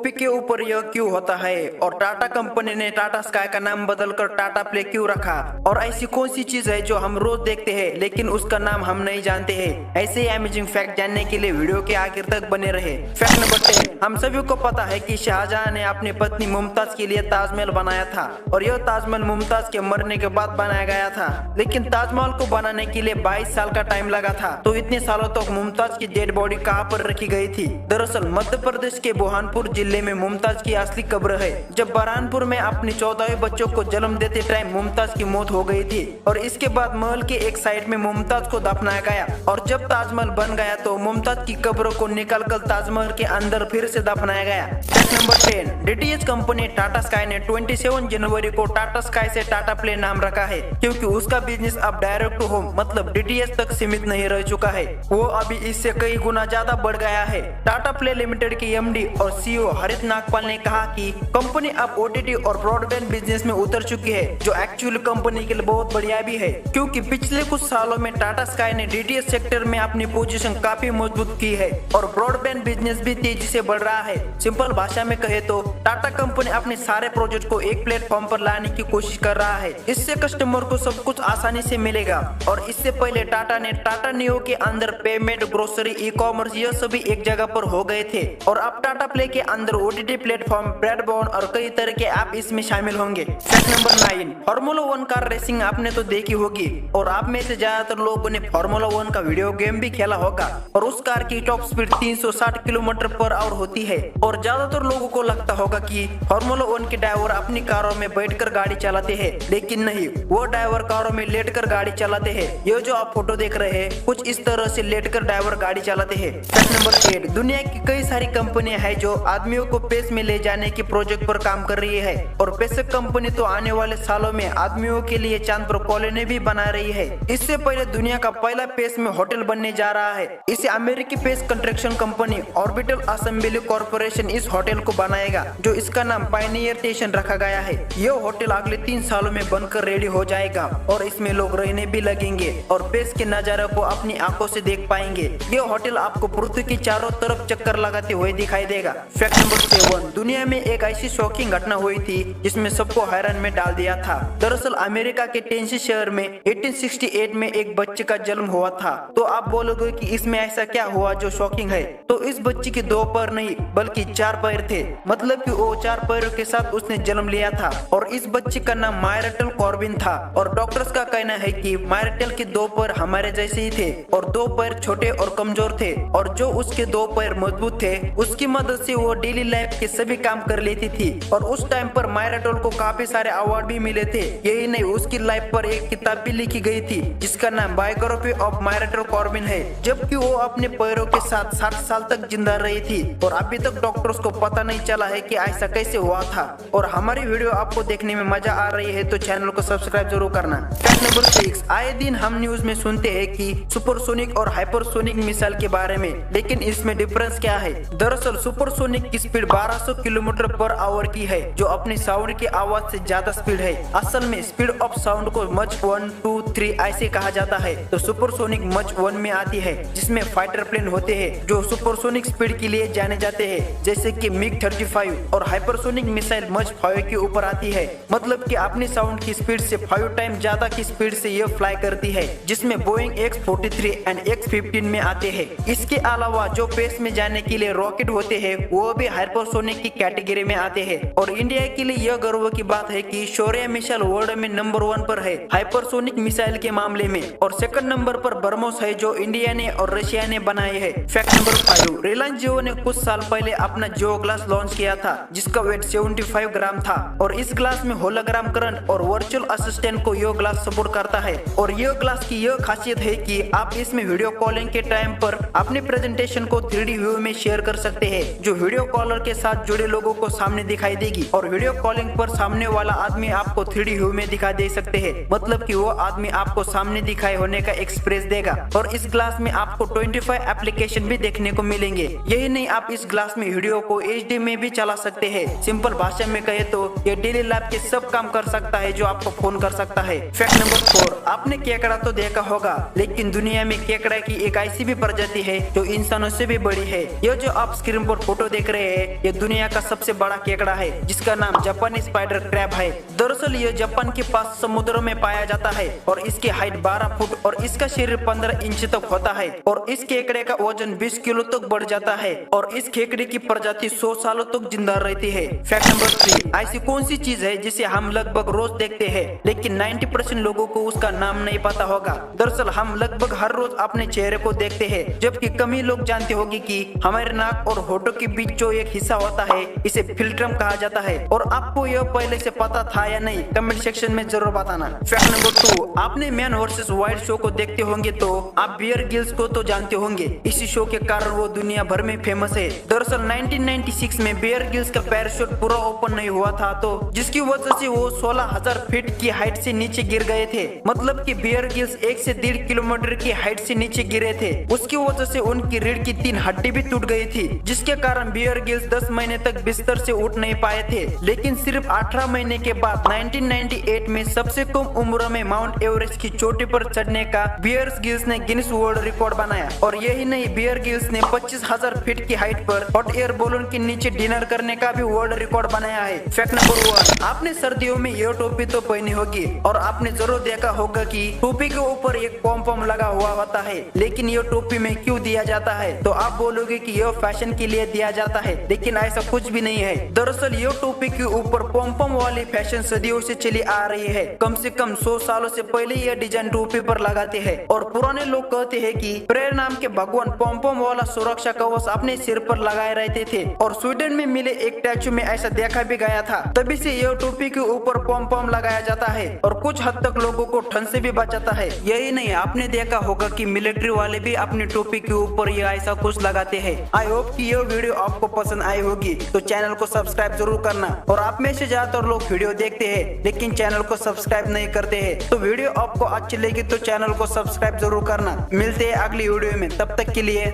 Topic के ऊपर यह क्यों होता है और टाटा कंपनी ने टाटा स्काई का नाम बदलकर टाटा प्ले क्यों रखा, और ऐसी कौन सी चीज है जो हम रोज देखते हैं लेकिन उसका नाम हम नहीं जानते हैं। ऐसे ही अमेजिंग फैक्ट जानने के लिए वीडियो के आखिर तक बने रहे। फैक्ट नंबर 10, हम सभी को पता है कि शाहजहां ने अपनी पत्नी मुमताज के लिए ताजमहल बनाया था और यह ताजमहल मुमताज के मरने के बाद बनाया गया था, लेकिन ताजमहल को बनाने के लिए 22 साल का टाइम लगा था। तो इतने सालों तक मुमताज की डेड बॉडी कहाँ पर रखी गई थी? दरअसल मध्य प्रदेश के बुरहानपुर जिले में मुमताज की असली कब्र है। जब बुरहानपुर में अपने 14वें बच्चों को जन्म देते टाइम मुमताज की मौत हो गई थी और इसके बाद महल के एक साइड में मुमताज को दफनाया गया, और जब ताजमहल बन गया तो मुमताज की कब्र को निकालकर ताजमहल के अंदर फिर से दफनाया गया। Fact number 10, DTH company Tata sky ने 27 जनवरी को टाटा स्काई से टाटा प्ले नाम रखा है, क्योंकि उसका बिजनेस अब डायरेक्ट टू होम मतलब डीटीएच तक सीमित नहीं रह चुका है, वो अभी इससे कई गुना ज्यादा बढ़ गया है। टाटा प्ले लिमिटेड के एमडी और सीईओ हरित नागपाल ने कहा कि कंपनी अब ओटीटी और ब्रॉडबैंड बिजनेस में उतर चुकी है, जो एक्चुअली कंपनी के लिए बहुत बढ़िया भी है, क्योंकि पिछले कुछ सालों में टाटा स्काई ने डीटीएच सेक्टर में अपनी पोजीशन काफी मजबूत की है और ब्रॉडबैंड बिजनेस भी तेजी से बढ़ रहा है। सिंपल भाषा में कहे तो टाटा कंपनी अपने सारे प्रोजेक्ट को एक प्लेटफॉर्म पर लाने की कोशिश कर रहा है। इससे कस्टमर को सब कुछ आसानी से मिलेगा, और इससे पहले टाटा ने टाटा नियो के अंदर पेमेंट, ग्रोसरी, ई कॉमर्स यह सभी एक जगह पर हो गए थे, और अब टाटा प्ले के अंदर ओटीटी प्लेटफॉर्म, ब्रॉडबैंड और कई तरह के ऐप इसमें शामिल होंगे। Fact number 9, formula 1 car racing आपने तो देखी होगी, और आप में से ज्यादातर लोगों ने फार्मूला 1 का वीडियो गेम भी खेला होगा, और उस कार की top speed 360 kilometre per hour होती है। और ज्यादातर लोगों को लगता होगा कि फार्मूला 1 के ड्राइवर अपनी कारों में बैठकर गाड़ी चलाते हैं, लेकिन नहीं, वो ड्राइवर कारों में लेटकर गाड़ी चलाते हैं। ये जो आप फोटो देख रहे हैं कुछ इस तरह से लेटकर ड्राइवर गाड़ी चलाते हैं। फैक्ट नंबर 8, दुनिया की कई सारी कंपनियां हैं जो आदमियों को स्पेस में ले जाने के प्रोजेक्ट पर काम कर रही है, और स्पेसएक्स कंपनी तो आने वाले सालों में आदमियों के लिए चांद पर कॉलोनी भी बना रही है। इससे पहले दुनिया का पहला स्पेस में होटल बनने जा रहा है। इसे अमेरिकी space construction company orbital assembly corporation इस होटल को बनाएगा, जो इसका नाम पायनियर स्टेशन रखा गया है। यह होटल अगले 3 सालों में बनकर रेडी हो जाएगा और इसमें लोग रहने भी लगेंगे और स्पेस के नजारे को अपनी आंखों से देख पाएंगे। यह होटल आपको पृथ्वी की चारों तरफ चक्कर लगाते हुए दिखाई देगा। फैक्ट नंबर 7, दुनिया में एक ऐसी शॉकिंग घटना हुई थी जिसमें सबको हैरान में डाल दिया था। दरअसल अमेरिका के टेनेसी शहर में 1868 में एक बच्चे का जन्म हुआ था। तो आप बोलोगे कि इसमें ऐसा क्या हुआ जो शॉकिंग है? तो इस बच्चे के 2 पैर नहीं बल्कि 4 पैर थे, मतलब कि वो 4 पैरों के साथ उसने जन्म लिया था, और इस बच्चे का नाम मायरटल कॉर्बिन था। और डॉक्टर्स का कहना है कि मायरटल के 2 पैर हमारे जैसे ही थे और 2 पैर छोटे और कमजोर थे, और जो उसके 2 पैर मजबूत थे उसकी मदद से वो डेली लाइफ के सभी काम कर लेती थी। और उस टाइम पर मायरटल को काफी सारे अवार्ड भी मिले थे। यही नहीं, उसकी लाइफ पर एक किताब भी लिखी गई थी जिसका नाम बायोग्राफी ऑफ मायरटल कॉर्बिन है, जबकि वो अपने पैरों के साथ 60 साल तक जिंदा रही थी, और अभी तक डॉक्टर्स को पता नहीं चला है कि ऐसा कैसे हुआ था। और हमारी वीडियो आपको देखने में मजा आ रही है तो चैनल को सब्सक्राइब जरूर करना। फैक्ट नंबर 6, आए दिन हम न्यूज में सुनते हैं कि सुपरसोनिक और हाइपरसोनिक मिसाइल के बारे में, लेकिन इसमें डिफरेंस क्या है? दरअसल सुपरसोनिक की स्पीड 1200 किलोमीटर पर आवर की है, जो अपनी साउंड की आवाज से ज्यादा स्पीड है। असल में स्पीड ऑफ साउंड को मच 1, 2, 3 ऐसे कहा जाता है। तो सुपरसोनिक मच 1 में आती है, जिसमें फाइटर प्लेन होते हैं जो सुपरसोनिक स्पीड के लिए जाने जाते हैं, जैसे कि मिग 35, और हाइपरसोनिक मिसाइल मच 5 के ऊपर आती है, मतलब कि अपनी साउंड की स्पीड से 5 टाइम ज्यादा की स्पीड से यह फ्लाई करती है, जिसमें बोइंग X-43 एंड X-15 में आते हैं। इसके अलावा जो स्पेस में जाने के लिए रॉकेट होते हैं वो भी हाइपरसोनिक की कैटेगरी में आते हैं। और इंडिया के लिए यह गर्व की बात है कि शौर्य मिसाइल वर्ल्ड में नंबर 1 पर है हाइपरसोनिक मिसाइल के मामले में, और सेकंड नंबर पर ब्रह्मोस है जो इंडिया ने और रशिया ने बनाए है। फैक्ट नंबर 5, रिलायंस जियो ने कुछ साल पहले अपना जियो ग्लास लॉन्च किया था जिसका वेट 75 ग्राम था, और इस ग्लास में होलोग्राम करंट और वर्चुअल असिस्टेंट को यह ग्लास सपोर्ट करता है। और यह ग्लास की यह खासियत है कि आप इसमें वीडियो कॉलिंग के टाइम पर अपनी प्रेजेंटेशन को 3D व्यू में शेयर कर सकते हैं, जो वीडियो कॉलर के साथ जुड़े लोगों को सामने दिखाई देगी, और वीडियो कॉलिंग पर सामने वाला आदमी आपको 3D व्यू में दिखा दे सकते हैं, मतलब कि वो आदमी आपको सामने दिखाई होने का एक्सप्रेस देगा। और इस ग्लास में आपको 25 एप्लीकेशन भी देखने को मिलेंगे। यही नहीं, आप इस ग्लास में वीडियो को HD में भी चला सकते हैं। सिंपल भाषा में कहे तो ये डेली लाइफ के सब काम कर सकता है जो आपको फोन कर सकता है। फैक्ट नंबर 4, आपने केकड़ा तो देखा होगा, लेकिन दुनिया में केकड़ा की एक ऐसी भी प्रजाति है जो इंसानों से भी बड़ी है। ये जो आप स्क्रीन पर फोटो देख रहे हैं, ये दुनिया का सबसे बड़ा केकड़ा है जिसका नाम जापानी स्पाइडर क्रैब है। दरअसल ये जापान के पास समुद्र में पाया जाता है और इसकी हाइट 12 फुट और इसका शरीर 15 इंच तक होता है और इस केकड़े का वजन 20 किलो तक बढ़ जाता है और इस केकड़े की प्रजाति 100 सालों तक जिंदा रहती है। फैक्ट नंबर 3, ऐसी कौन सी चीज है जिसे हम लगभग रोज देखते हैं लेकिन 90% लोगों को उसका नाम नहीं पता होगा। दरअसल हम लगभग हर रोज अपने चेहरे को देखते हैं, जबकि कम ही लोग जानते होंगे कि हमारे नाक और होठों के बीच जो एक हिस्सा होता है इसे फिल्ट्रम कहा जाता है। और आपको यह पहले से पता था या नहीं, कमेंट सेक्शन में जरूर बताना। फैक्ट नंबर 2, आपने मैन वर्सेस वाइल्ड शो को देखते होंगे तो आप बियर ग्रिल्स को तो जानते होंगे। इसी शो के कारण वो दुनिया भर में फेमस है। दरअसल 1996 में बियर ग्रिल्स का पैराशूट पूरा ओपन नहीं हुआ था, तो जिसकी वजह से वो 16,000 फीट की हाइट से नीचे गिर गए थे। मतलब कि बियर ग्रिल्स 1 से 1.5 किलोमीटर की हाइट से नीचे गिरे थे। उसकी वजह से उनकी रीढ़ की 3 हड्डी भी टूट गई थी, जिसके कारण बियर ग्रिल्स 10 महीने तक बिस्तर से उठ नहीं पाए थे। लेकिन सिर्फ 18 महीने के बाद 1998 में सबसे कम उम्र में माउंट एवरेस्ट की चोटी पर चढ़ने का बियर ग्रिल्स ने गिनीज वर्ल्ड रिकॉर्ड बनाया। और यही नहीं, बियर ग्रिल्स ने 25,000 फीट की हाइट पर हॉट एयर बलून के नीचे डिनर करने का भी वर्ल्ड रिकॉर्ड बनाया है। फैक्ट नंबर 1, आपने सर्दियों में यह टोपी तो पहनी होगी और आपने जरूर देखा होगा कि टोपी के ऊपर एक पॉम पॉम लगा हुआ होता है। लेकिन ये टोपी में क्यों दिया जाता है? तो आप बोलोगे कि यह फैशन के लिए दिया जाता है, लेकिन ऐसा कुछ भी नहीं है। दरअसल ये टोपी के ऊपर पॉम पॉम वाली फैशन सदियों से चली आ रही है। कम से कम 100 सालों से पहले यह डिजाइन टोपी पर लगाते हैं और पुराने लोग कहते हैं कि प्रेर नाम के भगवान पॉम पॉम वाला सुरक्षा कवच अपने सिर पर लगाए रहते थे और स्वीडन में मिले एक स्टैचू में ऐसा देखा भी गया था। तभी से यह टोपी के ऊपर पॉम पॉम लगाया जाता है और कुछ हद तक लोगों को ठंड से भी बचाता है। यही नहीं, आपने देखा होगा कि मिलिट्री वाले भी अपनी टोपी के ऊपर ये ऐसा कुछ लगाते हैं। आई होप कि यह वीडियो आपको पसंद आई होगी, तो चैनल को सब्सक्राइब जरूर करना। और आप में से ज्यादातर लोग वीडियो देखते हैं लेकिन चैनल को सब्सक्राइब नहीं करते हैं, तो वीडियो आपको अच्छी लगी तो चैनल को सब्सक्राइब जरूर करना। मिलते हैं अगली वीडियो में, तब तक के लिए।